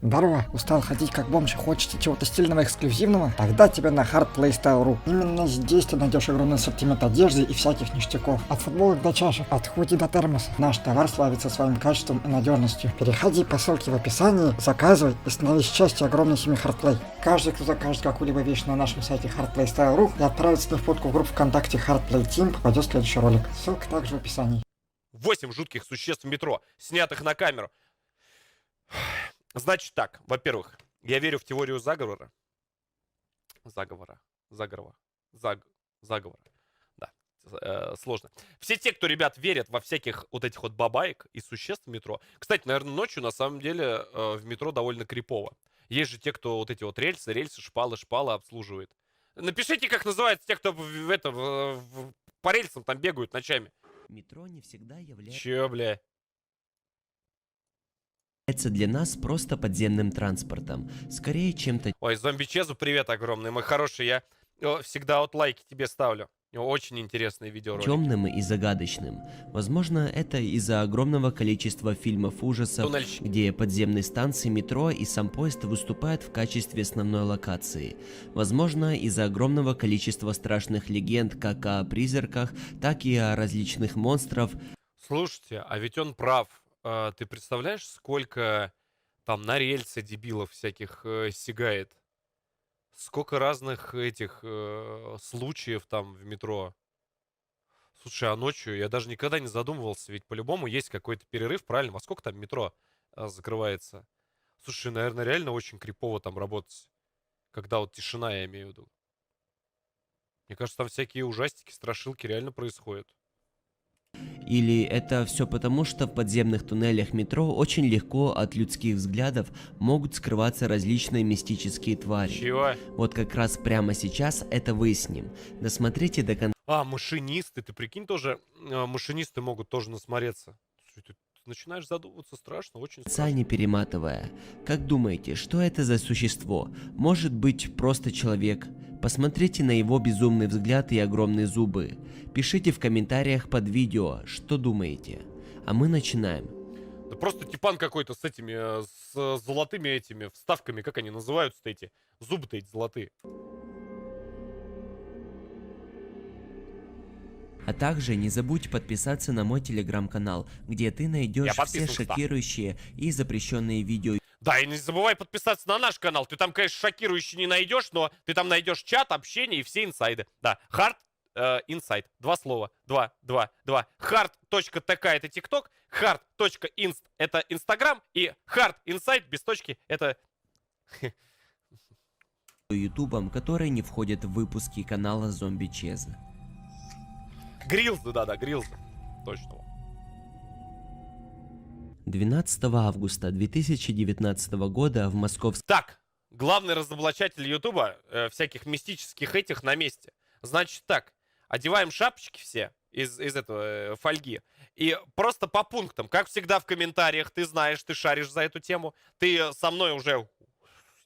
Здорово, устал ходить как бомж и хочется чего-то стильного и эксклюзивного? Тогда тебе на hardplaystyle.ru. Именно здесь ты найдешь огромный ассортимент одежды и всяких ништяков. От футболок до чашек, от худи до термосов. Наш товар славится своим качеством и надежностью. Переходи по ссылке в описании, заказывай и становись частью огромной семьи Hardplay. Каждый, кто закажет какую-либо вещь на нашем сайте hardplaystyle.ru и отправит с ней фотку в группу ВКонтакте Hardplay Team, попадет в следующий ролик. Ссылка также в описании. 8 жутких существ в метро, снятых на камеру. Значит так, во-первых, я верю в теорию заговора. Заговора. Да, сложно. Все те, кто, ребят, верят во всяких вот этих вот бабаек и существ в метро. Кстати, наверное, ночью, на самом деле, в метро довольно крипово. Есть же те, кто вот эти вот рельсы, шпалы обслуживает. Напишите, как называется те, кто по рельсам там бегают ночами. Метро не всегда является Чё, бля? для нас просто подземным транспортом, скорее чем-то Ой, зомби-чезу привет огромный, мой хороший. Я всегда вот лайки тебе ставлю. Очень интересные видеоролики. темным и загадочным. Возможно, это из-за огромного количества фильмов ужасов, Туннельщик. где подземные станции метро и сам поезд выступают в качестве основной локации. Возможно, из-за огромного количества страшных легенд как о призраках, так и о различных монстров. Слушайте, а ведь он прав. Ты представляешь, сколько там на рельсы дебилов всяких сигает? Сколько разных этих случаев там в метро? Слушай, а ночью я даже никогда не задумывался, ведь по-любому есть какой-то перерыв, правильно? Во сколько там метро закрывается? Слушай, наверное, реально очень крипово там работать, когда вот тишина, я имею в виду. Мне кажется, там всякие ужастики, страшилки реально происходят. Или это все потому, что в подземных туннелях метро очень легко от людских взглядов могут скрываться различные мистические твари. Чего? Вот как раз прямо сейчас это выясним. Досмотрите до конца. Машинисты, ты прикинь, тоже машинисты могут тоже насмотреться. Слушай, ты начинаешь задумываться, страшно, очень страшно. Не перематывая. Как думаете, что это за существо? Может быть, просто человек? Посмотрите на его безумный взгляд и огромные зубы. Пишите в комментариях под видео, что думаете. А мы начинаем. Да просто типан какой-то с этими, с золотыми этими вставками, как они называются-то эти? Зубы-то эти золотые. А также не забудь подписаться на мой телеграм-канал, где ты найдешь Я все подписан, кстати. шокирующие и запрещенные видео. Да, и не забывай подписаться на наш канал. Ты там, конечно, шокирующий не найдешь, но ты там найдешь чат, общение и все инсайды. Да, hard инсайд. Два слова. Два. Hard.tk это TikTok, hard.inst это Instagram и hard insight без точки это... ютубом, которые не входят в выпуски канала Зомби Чеза. Грилзы, да, Грилзы. Точно. 12 августа 2019 года в Московской Так, главный разоблачатель Ютуба всяких мистических этих на месте. Значит так, одеваем шапочки все из этого фольги. И просто по пунктам, как всегда в комментариях, ты знаешь, ты шаришь за эту тему. Ты со мной уже,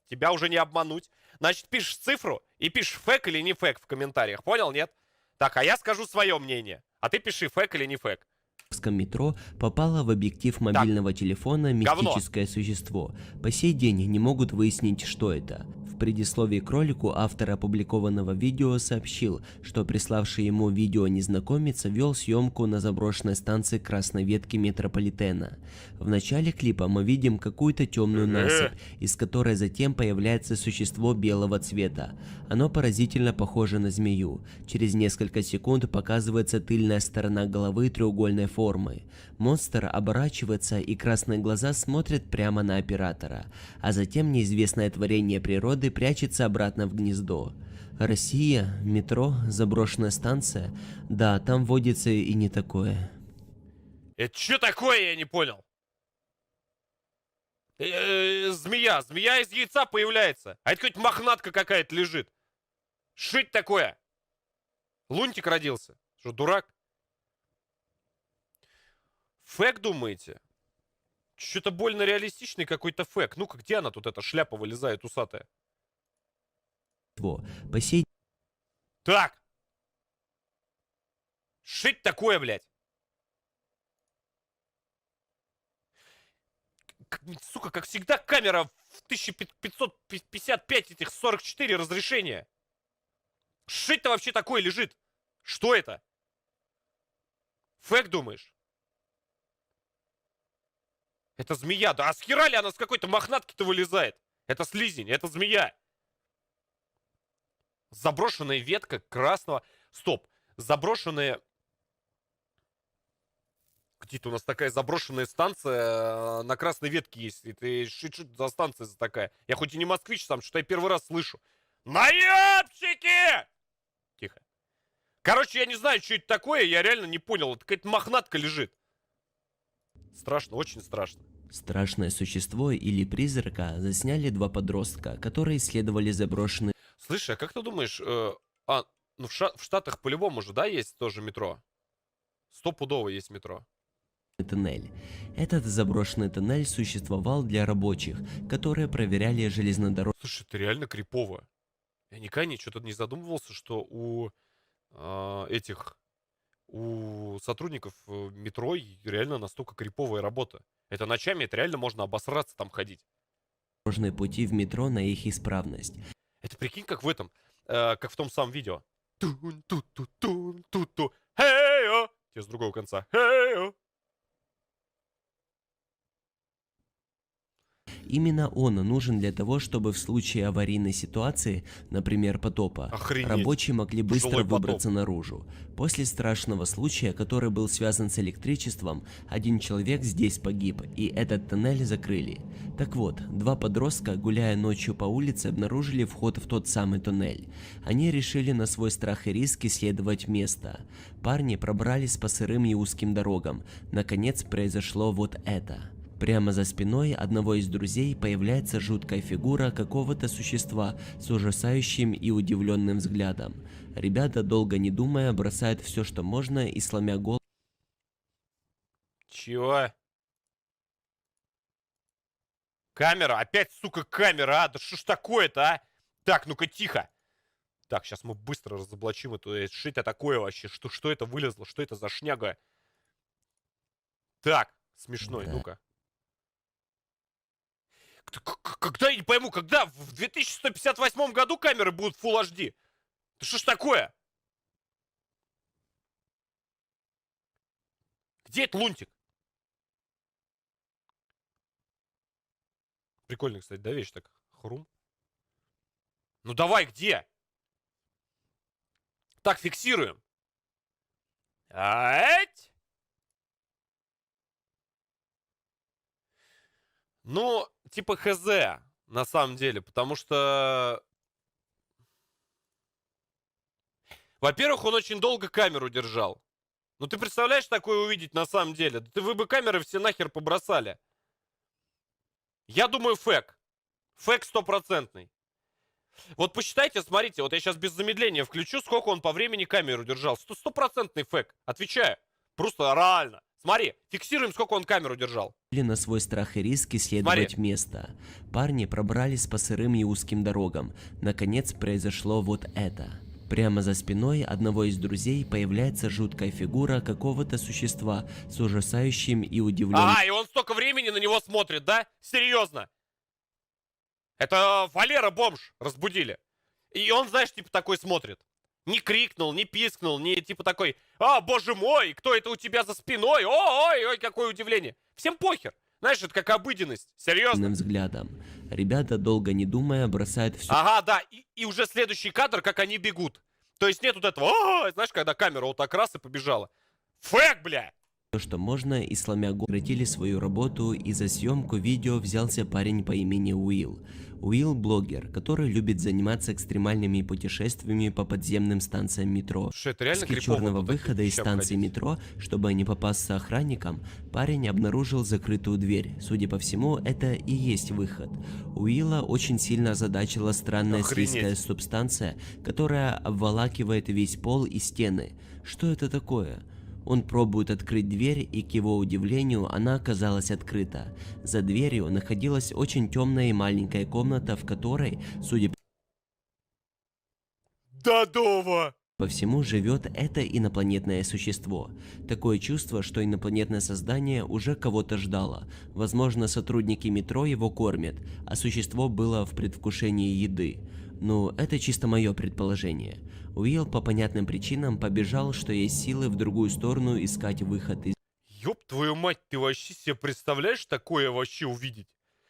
тебя уже не обмануть. Значит, пишешь цифру и пишешь фэк или не фэк в комментариях. Понял, нет? Так, а я скажу свое мнение. А ты пиши фэк или не фэк. метро попало в объектив мобильного телефона мистическое существо. По сей день не могут выяснить, что это. В предисловии к ролику автор опубликованного видео сообщил, что приславший ему видео незнакомец вел съемку на заброшенной станции красной ветки метрополитена. В начале клипа мы видим какую-то темную насыпь, из которой затем появляется существо белого цвета. Оно поразительно похоже на змею. Через несколько секунд показывается тыльная сторона головы треугольной формы. Монстр оборачивается, и красные глаза смотрят прямо на оператора, а затем неизвестное творение природы прячется обратно в гнездо. Россия, метро, заброшенная станция. Да, там водится и не такое. Это что такое, я не понял? Змея из яйца появляется. А это какая-то мохнатка какая-то лежит. Шить такое. Лунтик родился. Что, дурак? Фэк, думаете? Что-то больно реалистичный какой-то фэк. Ну-ка, где она тут, эта шляпа вылезает усатая? По сей Так. Шить такое, блядь. Сука, как всегда, камера 1555 этих 44 разрешения. Что это вообще такое лежит? Что это? Фэк, думаешь? Это змея. Да а с хера ли она с какой-то мохнатки-то вылезает? Это слизень, это змея. Заброшенная ветка красного... Стоп. Заброшенная... Где-то у нас такая заброшенная станция на красной ветке есть. Это что за станция за такая? Я хоть и не москвич сам, что я первый раз слышу. Наебщики! Тихо. Короче, я не знаю, что это такое, я реально не понял. Это какая-то мохнатка лежит. Страшно, очень страшно. Страшное существо или призрака засняли два подростка, которые исследовали заброшенный Слышь, а как ты думаешь, ну в Штатах по-любому же, да, есть тоже метро? Стопудово есть метро. тоннель. Этот заброшенный тоннель существовал для рабочих, которые проверяли железнодорожные Слушай, это реально крипово. Я никогда что-то не задумывался, что у у сотрудников метро реально настолько криповая работа. Это ночами, это реально можно обосраться там ходить. пути в метро на их исправность. Это прикинь, как в этом, как в том самом видео. Тун-ту-ту-тун-ту-ту. Хей-о! Тебе с другого конца. Хей-о! Именно он нужен для того, чтобы в случае аварийной ситуации, например потопа, Охренеть. рабочие могли быстро Жилой потоп. выбраться наружу. После страшного случая, который был связан с электричеством, один человек здесь погиб, и этот тоннель закрыли. Так вот, два подростка, гуляя ночью по улице, обнаружили вход в тот самый тоннель. Они решили на свой страх и риск исследовать место. Парни пробрались по сырым и узким дорогам. Наконец произошло вот это. Прямо за спиной одного из друзей появляется жуткая фигура какого-то существа с ужасающим и удивленным взглядом. Ребята, долго не думая, бросают все, что можно, и сломя голову. Чего? Камера? Опять, сука, камера, а? Да что ж такое-то, а? Так, ну-ка, тихо. Так, сейчас мы быстро разоблачим эту... Что это такое вообще? Что это вылезло? Что это за шняга? Так, смешной, Да. ну-ка. Когда, я не пойму, когда в 2158 году камеры будут Full HD? Да что ж такое? Где этот лунтик? Прикольно, кстати, да, вещь так. Хрум. Ну давай, где? Так, фиксируем. Ать! Ну, типа хз, на самом деле, потому что... Во-первых, он очень долго камеру держал. Ну ты представляешь такое увидеть на самом деле? Да вы бы камеры все нахер побросали. Я думаю, фэк. Фэк стопроцентный. Вот посчитайте, смотрите, вот я сейчас без замедления включу, сколько он по времени камеру держал. Стопроцентный фэк. Отвечаю. Просто реально. Смотри, фиксируем, сколько он камеру держал. На свой страх и риск исследовать Смотри. место. Парни пробрались по сырым и узким дорогам. Наконец произошло вот это. Прямо за спиной одного из друзей появляется жуткая фигура какого-то существа с ужасающим и удивленным Ага, и он столько времени на него смотрит, да? Серьезно. Это Валера бомж разбудили. И он, знаешь, типа такой смотрит. Не крикнул, не пискнул, не типа такой: «А, боже мой, кто это у тебя за спиной? Ой, какое удивление». Всем похер. Знаешь, это как обыденность. Серьезно. взглядом. Ребята, долго не думая, бросают все, Ага, да. И уже следующий кадр, как они бегут. То есть нет вот этого: «О!» Знаешь, когда камера вот так раз и побежала. Фэк, бля! что можно, и сломя голову, прекратили свою работу, и за съемку видео взялся парень по имени Уилл. Уилл блогер, который любит заниматься экстремальными путешествиями по подземным станциям метро. Слушай, это реально После крипово черного по таким выхода из вещам станции ходить. метро, чтобы не попасться охранникам, парень обнаружил закрытую дверь. Судя по всему, это и есть выход. Уилла очень сильно озадачила странная Охренеть. слизкая субстанция, которая обволакивает весь пол и стены. Что это такое? Он пробует открыть дверь, и к его удивлению она оказалась открыта. За дверью находилась очень темная и маленькая комната, в которой, судя Дадова! по всему живет это инопланетное существо. Такое чувство, что инопланетное создание уже кого-то ждало. Возможно, сотрудники метро его кормят, а существо было в предвкушении еды. Ну, это чисто мое предположение. Уилл по понятным причинам побежал, что есть силы, в другую сторону искать выход из... Ёб твою мать, ты вообще себе представляешь такое вообще увидеть?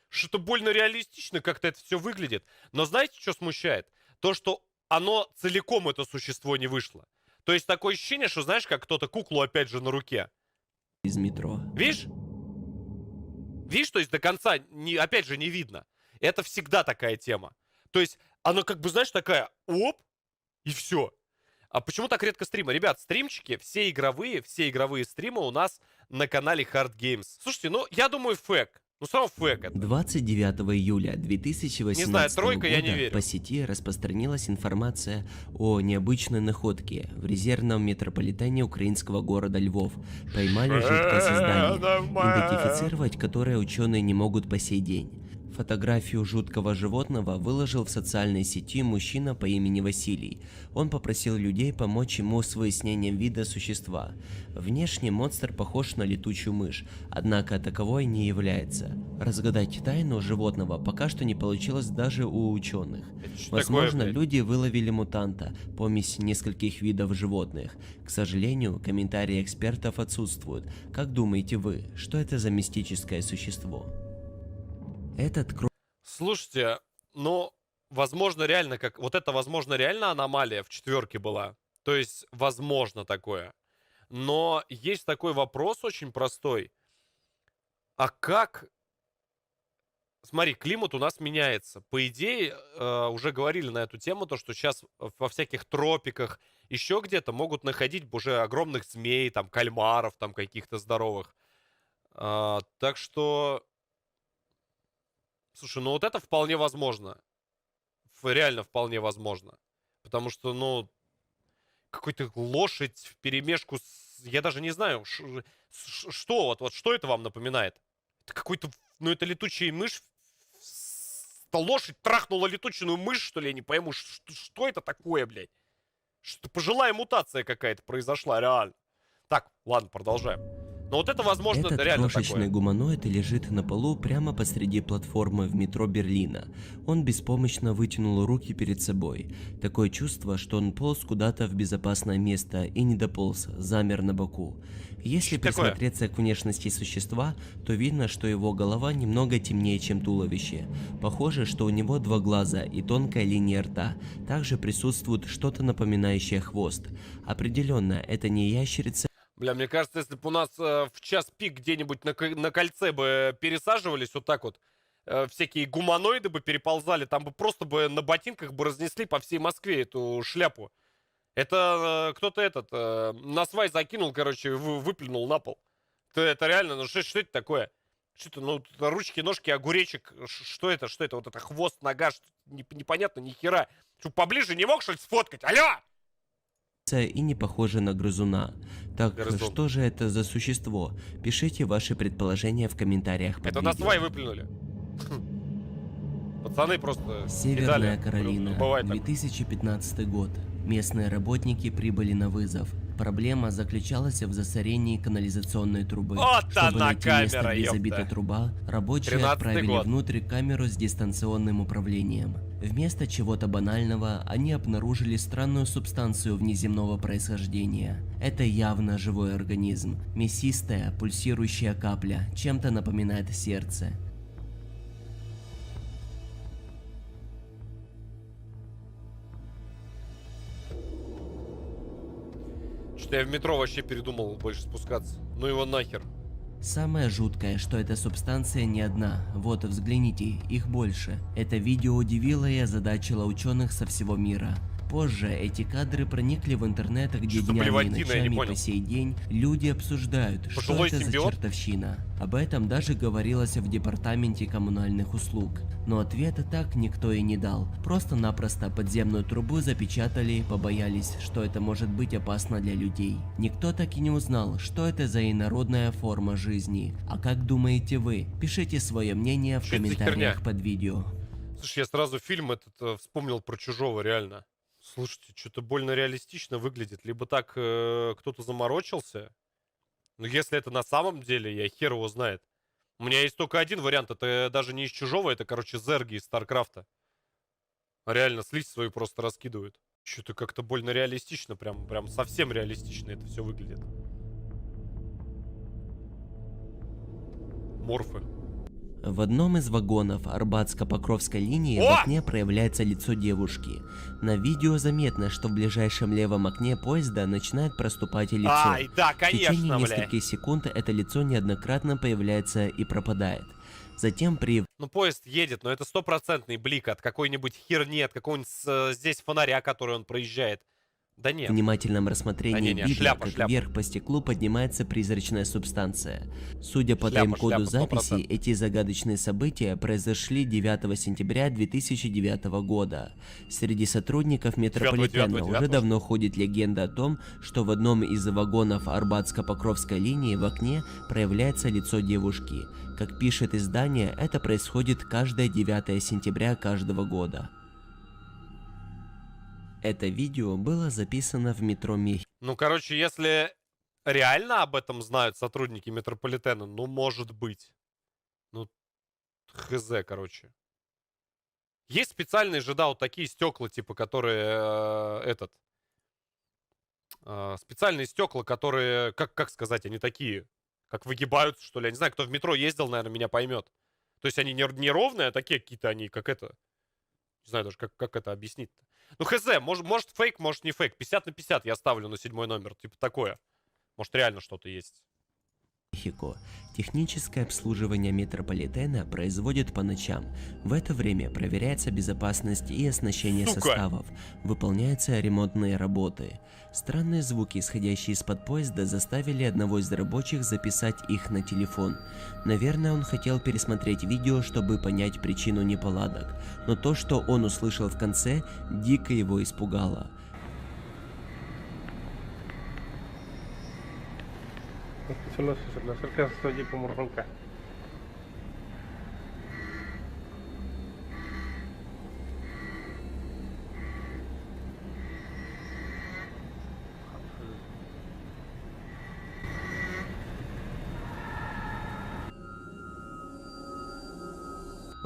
Что-то больно реалистично как-то это все выглядит. Но знаете, что смущает? То, что оно целиком, это существо, не вышло. То есть такое ощущение, что знаешь, как кто-то куклу опять же на руке. из метро. Видишь? Видишь, то есть до конца, опять же, не видно. Это всегда такая тема. То есть она как бы, знаешь, такая, оп, и все. А почему так редко стримы? Ребят, стримчики, все игровые стримы у нас на канале Hard Games. Слушайте, ну, я думаю, фэк. Ну, сам фэк это. 29 июля 2018 Не знаю, тройка, я не года верю. по сети распространилась информация о необычной находке. В резервном метрополитене украинского города Львов поймали жуткое создание, идентифицировать которое ученые не могут по сей день. Фотографию жуткого животного выложил в социальной сети мужчина по имени Василий. Он попросил людей помочь ему с выяснением вида существа. Внешне монстр похож на летучую мышь, однако таковой не является. Разгадать тайну животного пока что не получилось даже у ученых. Возможно, люди выловили мутанта, помесь нескольких видов животных. К сожалению, комментарии экспертов отсутствуют. Как думаете вы, что это за мистическое существо? Этот Слушайте, ну, возможно, реально, как... Вот это, возможно, реально аномалия в четверке была. То есть, возможно такое. Но есть такой вопрос очень простой. А как... Смотри, климат у нас меняется. По идее, уже говорили на эту тему, то, что сейчас во всяких тропиках, еще где-то могут находить уже огромных змей, там, кальмаров, там, каких-то здоровых. Так что... Слушай, ну вот это вполне возможно. Реально вполне возможно. Потому что, ну, какой-то лошадь вперемешку с... Я даже не знаю, что вот что это вам напоминает? Это какой-то... Ну, это летучая мышь. Лошадь трахнула летучую мышь, что ли? Я не пойму, что это такое, блядь? Что пожилая мутация какая-то произошла, реально. Так, ладно, продолжаем. Но вот это, возможно, Этот реально крошечный такое. гуманоид лежит на полу прямо посреди платформы в метро Берлина. Он беспомощно вытянул руки перед собой. Такое чувство, что он полз куда-то в безопасное место и не дополз, замер на боку. Если Что такое? присмотреться к внешности существа, то видно, что его голова немного темнее, чем туловище. Похоже, что у него два глаза и тонкая линия рта. Также присутствует что-то напоминающее хвост. Определенно, это не ящерица. Бля, мне кажется, если бы у нас в час пик где-нибудь на кольце бы пересаживались вот так вот, всякие гуманоиды бы переползали, там бы просто бы на ботинках бы разнесли по всей Москве эту шляпу. Это кто-то на свай закинул, короче, выплюнул на пол. Это реально, ну что это такое? Что это, ну, ручки, ножки, огуречек, что это, вот это хвост, нога, непонятно, ни хера. Что, поближе не мог, что ли, сфоткать? Алло! И не похоже на грызуна. Так, Грызун. что же это за существо? Пишите ваши предположения в комментариях под Это видео. на свай выплюнули. Пацаны просто Северная кидали. Каролина, Бывает так. 2015 год. Местные работники прибыли на вызов. Проблема заключалась в засорении канализационной трубы. Вот Чтобы она найти место, камера, где ёпта. забита труба, рабочие 13-й отправили год. внутрь камеру с дистанционным управлением. Вместо чего-то банального, они обнаружили странную субстанцию внеземного происхождения. Это явно живой организм. Мясистая, пульсирующая капля, чем-то напоминает сердце. Что я в метро вообще передумал больше спускаться. Ну его нахер. Самое жуткое, что эта субстанция не одна. Вот, взгляните, их больше. Это видео удивило и озадачило ученых со всего мира. Позже эти кадры проникли в интернет, где Что за днями и блевотина, я не ночами понял. по сей день люди обсуждают, что Пожилой это симбиот? за чертовщина. Об этом даже говорилось в департаменте коммунальных услуг. Но ответа так никто и не дал. Просто-напросто подземную трубу запечатали, побоялись, что это может быть опасно для людей. Никто так и не узнал, что это за инородная форма жизни. А как думаете вы? Пишите свое мнение в Что это за комментариях херня? под видео. Слушай, я сразу фильм этот вспомнил про Чужого, реально. Слушайте, что-то больно реалистично выглядит. Либо так кто-то заморочился. Но если это на самом деле, я хер его знает. У меня есть только один вариант. Это даже не из Чужого, это, короче, зерги из Старкрафта. Реально, слизь свою просто раскидывают. Что-то как-то больно реалистично. Прям совсем реалистично это все выглядит. Морфы. В одном из вагонов Арбатско-Покровской линии в О! окне проявляется лицо девушки. На видео заметно, что в ближайшем левом окне поезда начинает проступать лицо. Ай, да, В течение конечно, бля. нескольких секунд это лицо неоднократно появляется и пропадает. Затем при Ну, поезд едет, но это стопроцентный блик от какой-нибудь херни, от какого-нибудь здесь фонаря, который он проезжает. Да нет. внимательном рассмотрении не, видно, шляпа, как шляпа. вверх по стеклу поднимается призрачная субстанция. Судя по Шляпа, тайм-коду шляпа, записи, 100%. эти загадочные события произошли 9 сентября 2009 года. Среди сотрудников метрополитена 9-9. уже давно ходит легенда о том, что в одном из вагонов Арбатско-Покровской линии в окне проявляется лицо девушки. Как пишет издание, это происходит каждое 9 сентября каждого года. Это видео было записано в метро Мехи. Ну, короче, если реально об этом знают сотрудники метрополитена, ну, может быть. Ну, хз, короче. Есть специальные же, да, вот такие стекла, типа, которые специальные стекла, которые, как сказать, они такие, как выгибаются, что ли. Я не знаю, кто в метро ездил, наверное, меня поймет. То есть они не ровные, а такие какие-то они, как это. Не знаю даже, как это объяснить-то. Ну, хз, может фейк, может не фейк. 50/50 я ставлю на 7 номер. Типа такое. Может реально что-то есть. Мехико. Техническое обслуживание метрополитена производят по ночам. В это время проверяется безопасность и оснащение Сука! составов, выполняются ремонтные работы. Странные звуки, исходящие из-под поезда, заставили одного из рабочих записать их на телефон. Наверное, он хотел пересмотреть видео, чтобы понять причину неполадок, но то, что он услышал в конце, дико его испугало. Solo se le acerca, se oye como ronca.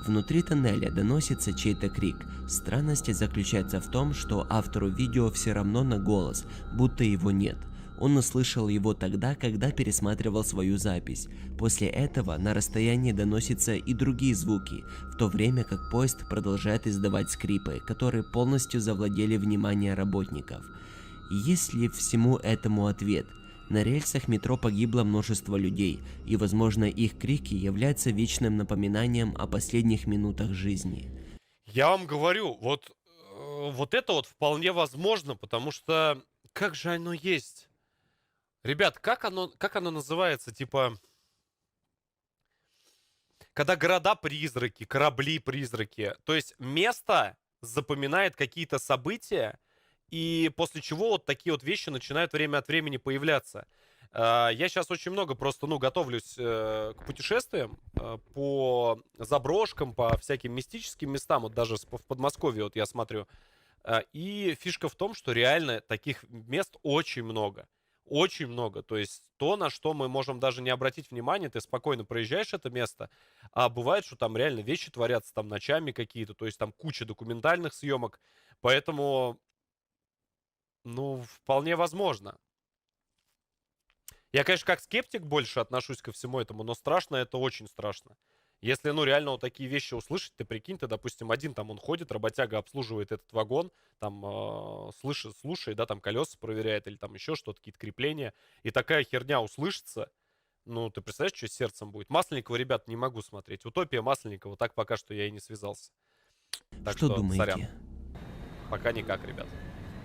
Внутри тоннеля доносится чей-то крик. Странность заключается в том, что автору видео все равно на голос, будто его нет. Он услышал его тогда, когда пересматривал свою запись. После этого на расстоянии доносятся и другие звуки, в то время как поезд продолжает издавать скрипы, которые полностью завладели внимание работников. Есть ли всему этому ответ? На рельсах метро погибло множество людей, и, возможно, их крики являются вечным напоминанием о последних минутах жизни. Я вам говорю, вот это вот вполне возможно, потому что как же оно есть? Ребят, как оно называется? Типа, когда города-призраки, корабли-призраки. То есть место запоминает какие-то события, и после чего вот такие вот вещи начинают время от времени появляться. Я сейчас очень много просто, готовлюсь к путешествиям по заброшкам, по всяким мистическим местам, вот даже в Подмосковье вот я смотрю. И фишка в том, что реально таких мест очень много. Очень много. То есть то, на что мы можем даже не обратить внимания, ты спокойно проезжаешь это место, а бывает, что там реально вещи творятся там ночами какие-то, то есть там куча документальных съемок. Поэтому, вполне возможно. Я, конечно, как скептик больше отношусь ко всему этому, но страшно это очень страшно. Если, реально вот такие вещи услышать, ты прикинь, ты, допустим, один там он ходит, работяга обслуживает этот вагон, там слушает, да, там колеса проверяет или там еще что-то, какие-то крепления, и такая херня услышится, ты представляешь, что с сердцем будет? Масленникова, ребят, не могу смотреть. Утопия Масленникова, так пока что я и не связался. Так Что что, думаете? сорян. Пока никак, ребят.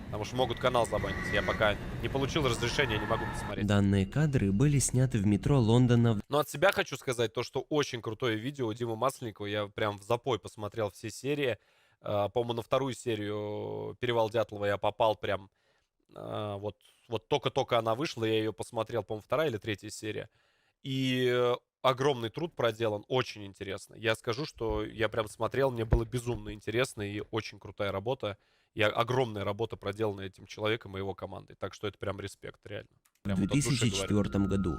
Потому что могут канал забанить. Я пока не получил разрешения, не могу посмотреть. Данные кадры были сняты в метро Лондона. Но от себя хочу сказать то, что очень крутое видео у Димы Масленникова. Я прям в запой посмотрел все серии. По-моему, на вторую серию «Перевал Дятлова» я попал прям... Вот только-только она вышла, я ее посмотрел, по-моему, вторая или третья серия. И огромный труд проделан, очень интересно. Я скажу, что я прям смотрел, мне было безумно интересно и очень крутая работа. И огромная работа проделана этим человеком и его командой. Так что это прям респект, реально. В Прям вот от души говорю. 2004 году.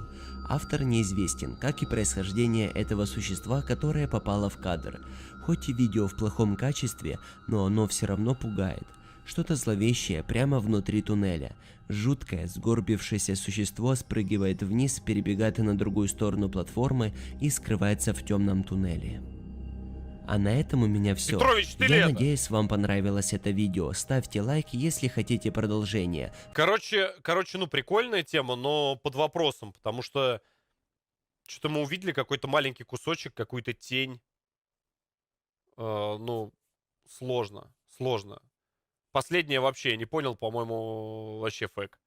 Автор неизвестен, как и происхождение этого существа, которое попало в кадр. Хоть и видео в плохом качестве, но оно все равно пугает. Что-то зловещее прямо внутри туннеля. Жуткое, сгорбившееся существо спрыгивает вниз, перебегает на другую сторону платформы и скрывается в темном туннеле. А на этом у меня все. Петрович, ты ли Я это? надеюсь, вам понравилось это видео. Ставьте лайк, если хотите продолжение. Короче, ну прикольная тема, но под вопросом, потому что что-то мы увидели какой-то маленький кусочек, какую-то тень. Ну, сложно. Последнее вообще я не понял, по-моему, вообще фэк.